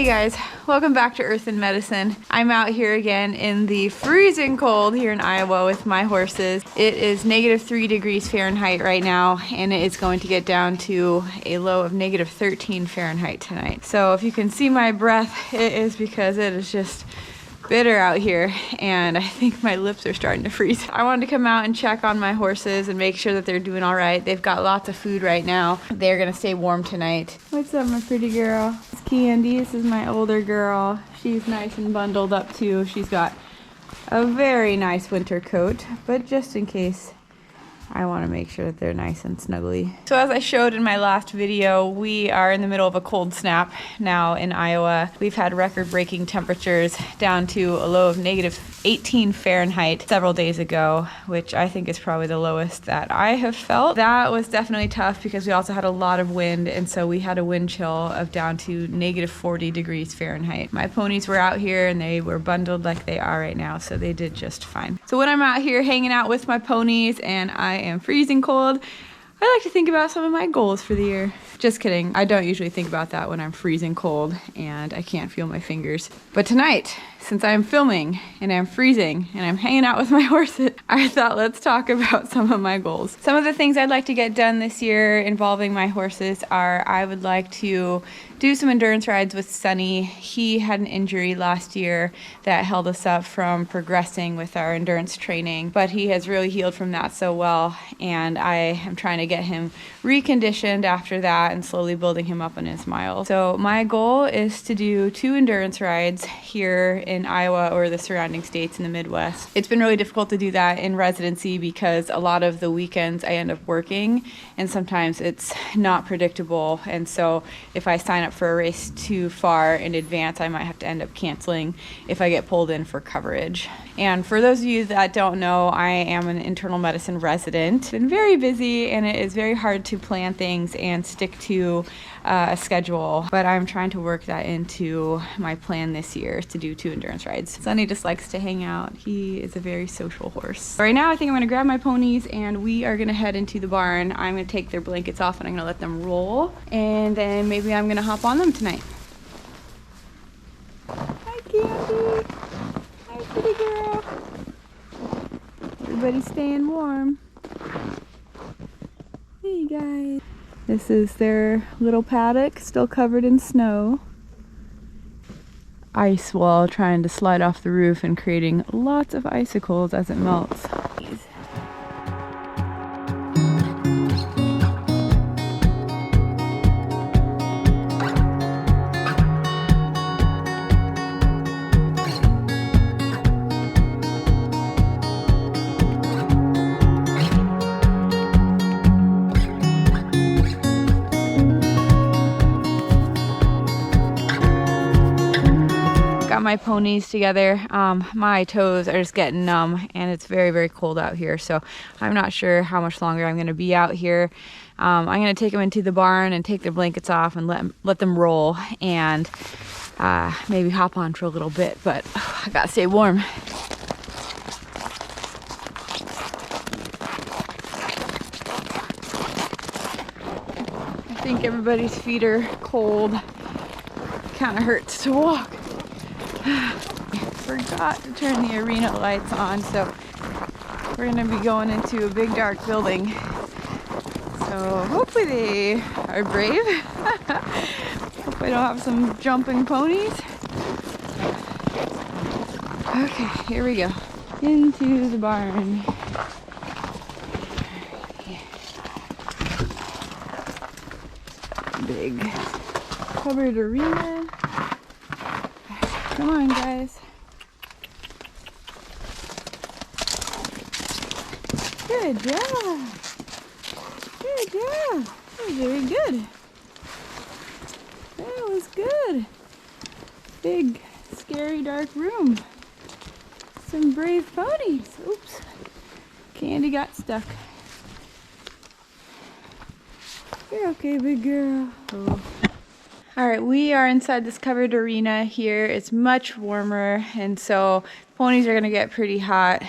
guys, welcome back to Earth and Medicine. I'm out here again in the freezing cold here in Iowa with my horses. It is -3 degrees Fahrenheit right now, and it is going to get down to a low of -13 Fahrenheit tonight. So if you can see my breath, it is because it is just bitter out here, and I think my lips are starting to freeze. I wanted to come out and check on my horses and make sure that they're doing all right. They've got lots of food right now. They're gonna stay warm tonight. What's up, my pretty girl? It's Candy. This is my older girl. She's nice and bundled up too. She's got a very nice winter coat, but just in case, I want to make sure that they're nice and snuggly. So as I showed in my last video, we are in the middle of a cold snap now in Iowa. We've had record-breaking temperatures down to a low of -18 Fahrenheit several days ago, which I think is probably the lowest that I have felt. That was definitely tough because we also had a lot of wind, and so we had a wind chill of down to -40 degrees Fahrenheit. My ponies were out here and they were bundled like they are right now, so they did just fine. So when I'm out here hanging out with my ponies and I am freezing cold, I like to think about some of my goals for the year. Just kidding. I don't usually think about that when I'm freezing cold and I can't feel my fingers. But tonight, since I'm filming and I'm freezing and I'm hanging out with my horses, I thought let's talk about some of my goals. Some of the things I'd like to get done this year involving my horses are I would like to do some endurance rides with Sunny. He had an injury last year that held us up from progressing with our endurance training, but he has really healed from that so well, and I am trying to get him reconditioned after that and slowly building him up on his miles. So my goal is to do 2 endurance rides here in Iowa or the surrounding states in the Midwest. It's been really difficult to do that in residency because a lot of the weekends I end up working, and sometimes it's not predictable, and so if I sign up for a race too far in advance, I might have to end up canceling if I get pulled in for coverage. And for those of you that don't know, I am an internal medicine resident. Been very busy, and it is very hard to plan things and stick to a schedule, but I'm trying to work that into my plan this year to do 2 endurance rides. Sunny just likes to hang out. He is a very social horse. Right now I think I'm gonna grab my ponies and we are gonna head into the barn. I'm gonna take their blankets off and I'm gonna let them roll, and then maybe I'm gonna hop on them tonight. Hi, Candy. Hi, pretty girl. Everybody's staying warm. Hey guys. This is their little paddock, still covered in snow. Ice wall trying to slide off the roof and creating lots of icicles as it melts. My ponies together. My toes are just getting numb, and it's very, very cold out here, so I'm not sure how much longer I'm going to be out here. I'm going to take them into the barn and take their blankets off and let them roll, and maybe hop on for a little bit, but I gotta stay warm. I think everybody's feet are cold. Kind of hurts to walk. Forgot to turn the arena lights on, so we're gonna be going into a big dark building. So hopefully they are brave. Hope I don't have some jumping ponies. Okay, here we go. Into the barn. Big covered arena. Come on, guys. Good job. Good job. That was very good. That was good. Big, scary, dark room. Some brave ponies. Oops. Candy got stuck. You're okay, big girl. Oh. All right, we are inside this covered arena here. It's much warmer, and so ponies are gonna get pretty hot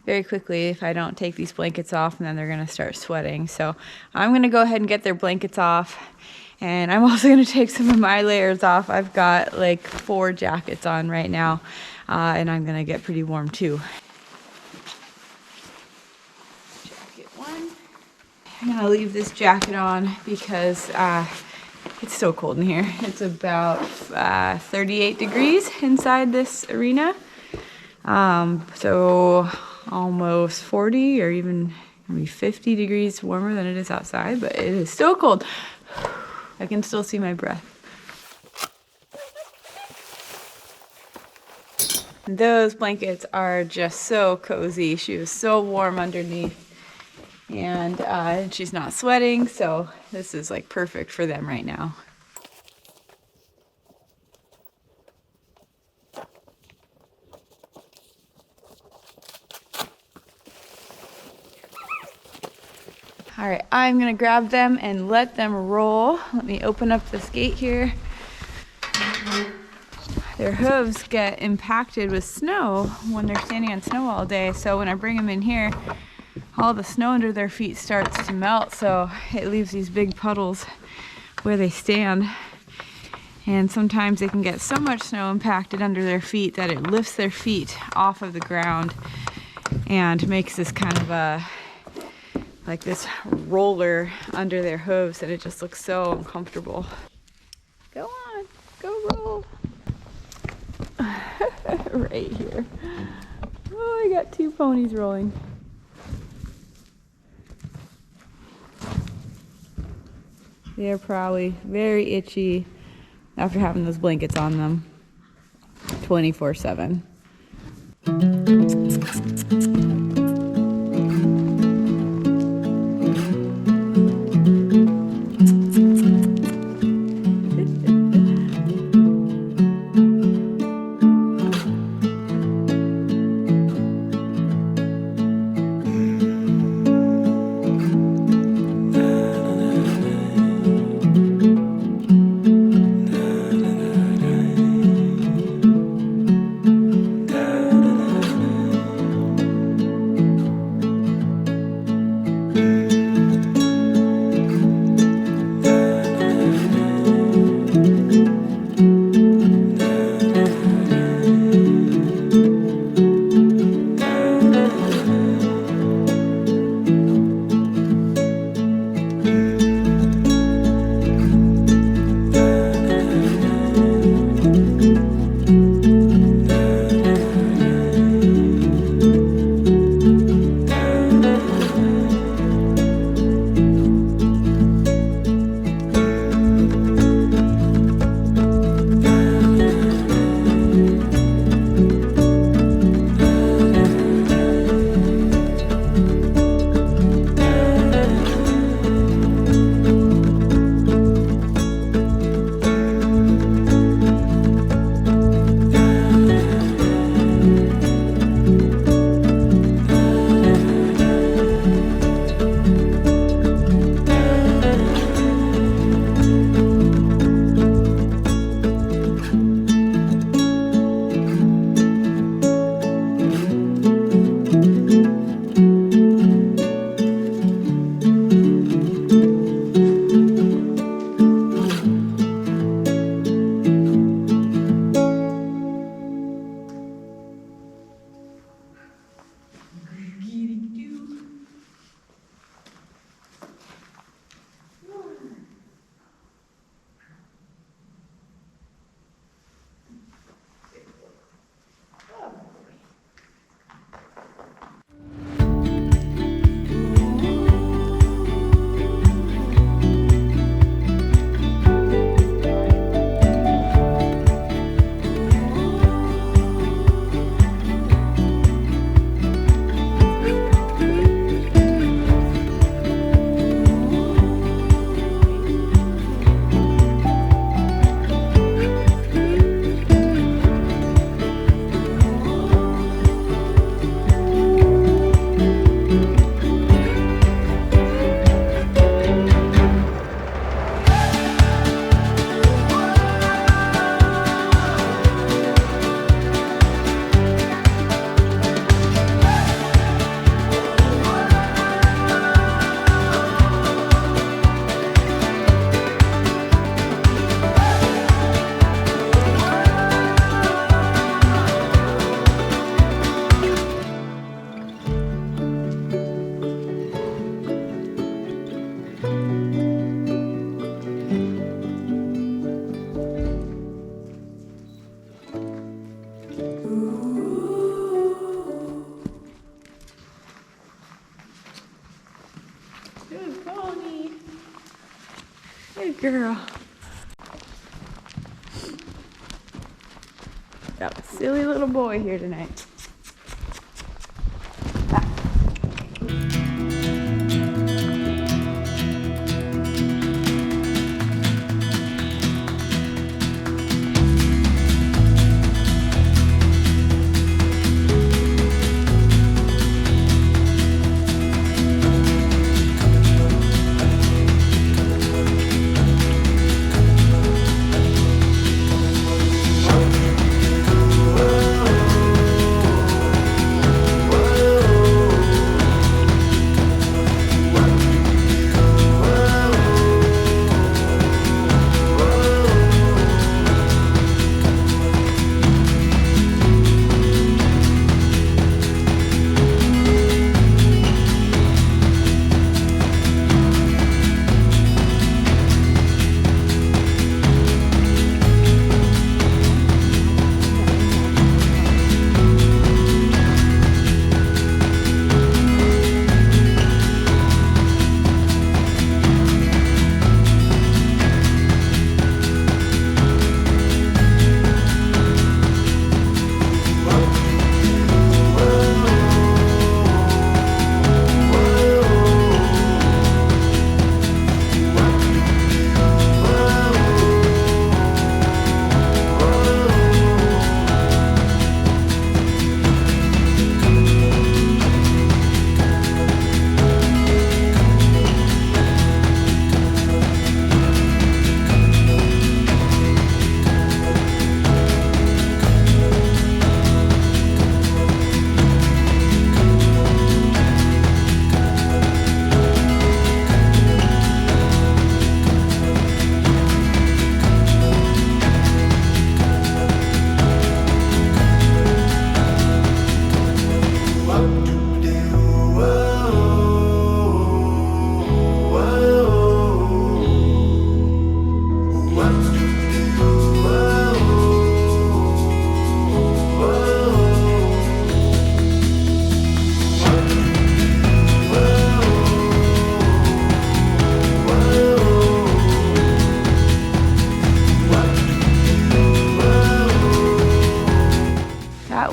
very quickly if I don't take these blankets off, and then they're gonna start sweating. So I'm gonna go ahead and get their blankets off, And I'm also gonna take some of my layers off. I've got like 4 jackets on right now, and I'm gonna get pretty warm too. Jacket 1. I'm gonna leave this jacket on because it's so cold in here. It's about 38 degrees inside this arena. So almost 40 or even maybe 50 degrees warmer than it is outside, but it is still cold. I can still see my breath. Those blankets are just so cozy. She was so warm underneath, and she's not sweating, so this is like perfect for them right now. All right, I'm gonna grab them and let them roll. Let me open up this gate here. Their hooves get impacted with snow when they're standing on snow all day. So when I bring them in here, all the snow under their feet starts to melt. So it leaves these big puddles where they stand. And sometimes they can get so much snow impacted under their feet that it lifts their feet off of the ground and makes this kind of a like this roller under their hooves, and it just looks so uncomfortable. Go on, go roll. Right here. Oh, I got 2 ponies rolling. They're probably very itchy after having those blankets on them 24/7. Got a silly little boy here tonight.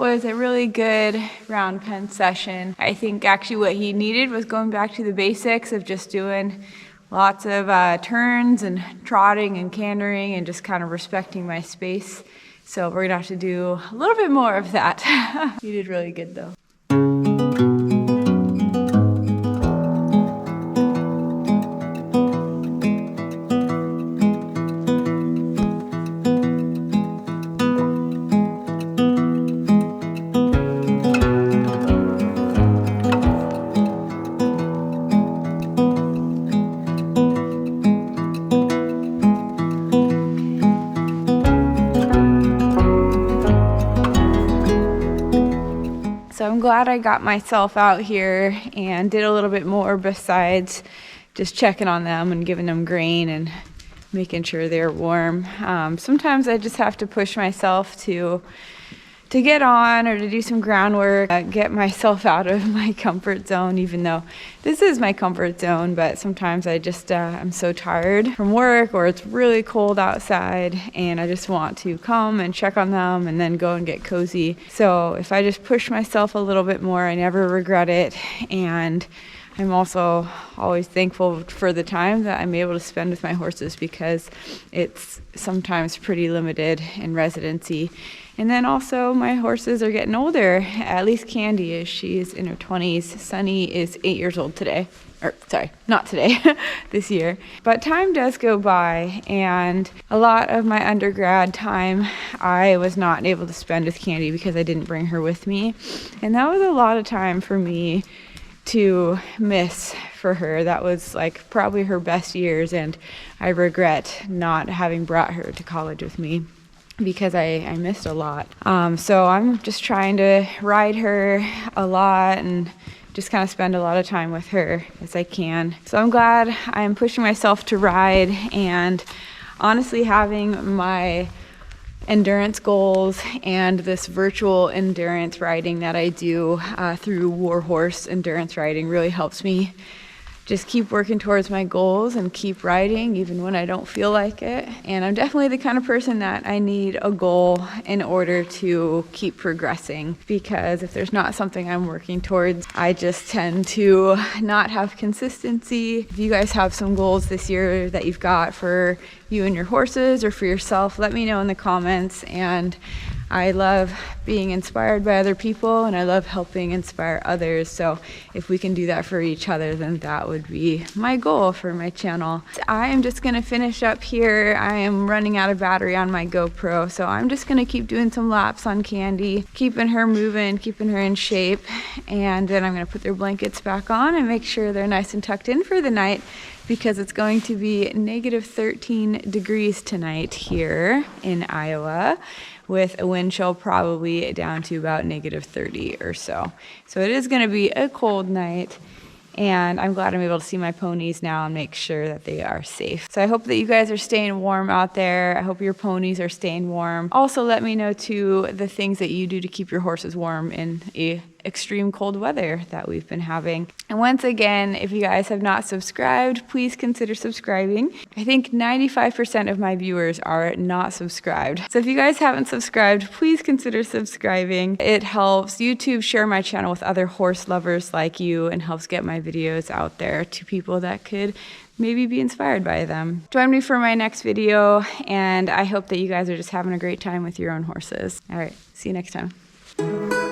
Was a really good round pen session. I think actually what he needed was going back to the basics of just doing lots of turns and trotting and cantering and just kind of respecting my space. So we're gonna have to do a little bit more of that. He did really good though. So I'm glad I got myself out here and did a little bit more besides just checking on them and giving them grain and making sure they're warm. Sometimes I just have to push myself to get on or to do some groundwork, get myself out of my comfort zone, even though this is my comfort zone. But sometimes I just, I'm so tired from work or it's really cold outside and I just want to come and check on them and then go and get cozy. So if I just push myself a little bit more, I never regret it. And I'm also always thankful for the time that I'm able to spend with my horses because it's sometimes pretty limited in residency. And then also my horses are getting older, at least Candy is. She's in her 20s. Sunny is 8 years old today. Or sorry, not today, this year. But time does go by, and a lot of my undergrad time I was not able to spend with Candy because I didn't bring her with me. And that was a lot of time for me to miss for her. That was like probably her best years, and I regret not having brought her to college with me because I missed a lot. So I'm just trying to ride her a lot and just kind of spend a lot of time with her as I can. So I'm glad I'm pushing myself to ride, and honestly having my endurance goals and this virtual endurance riding that I do through Warhorse Endurance Riding really helps me just keep working towards my goals and keep riding even when I don't feel like it. And I'm definitely the kind of person that I need a goal in order to keep progressing, because if there's not something I'm working towards, I just tend to not have consistency. If you guys have some goals this year that you've got for you and your horses or for yourself, let me know in the comments. And I love being inspired by other people, and I love helping inspire others. So if we can do that for each other, then that would be my goal for my channel. I am just gonna finish up here. I am running out of battery on my GoPro, so I'm just gonna keep doing some laps on Candy, keeping her moving, keeping her in shape, and then I'm gonna put their blankets back on and make sure they're nice and tucked in for the night, because it's going to be negative 13 degrees tonight here in Iowa, with a wind chill probably down to about negative 30 or so. So it is going to be a cold night, and I'm glad I'm able to see my ponies now and make sure that they are safe. So I hope that you guys are staying warm out there. I hope your ponies are staying warm. Also, let me know too the things that you do to keep your horses warm in extreme cold weather that we've been having. And once again, if you guys have not subscribed, please consider subscribing. I think 95% of my viewers are not subscribed. So if you guys haven't subscribed, please consider subscribing. It helps YouTube share my channel with other horse lovers like you, and helps get my videos out there to people that could maybe be inspired by them. Join me for my next video, and I hope that you guys are just having a great time with your own horses. All right, see you next time.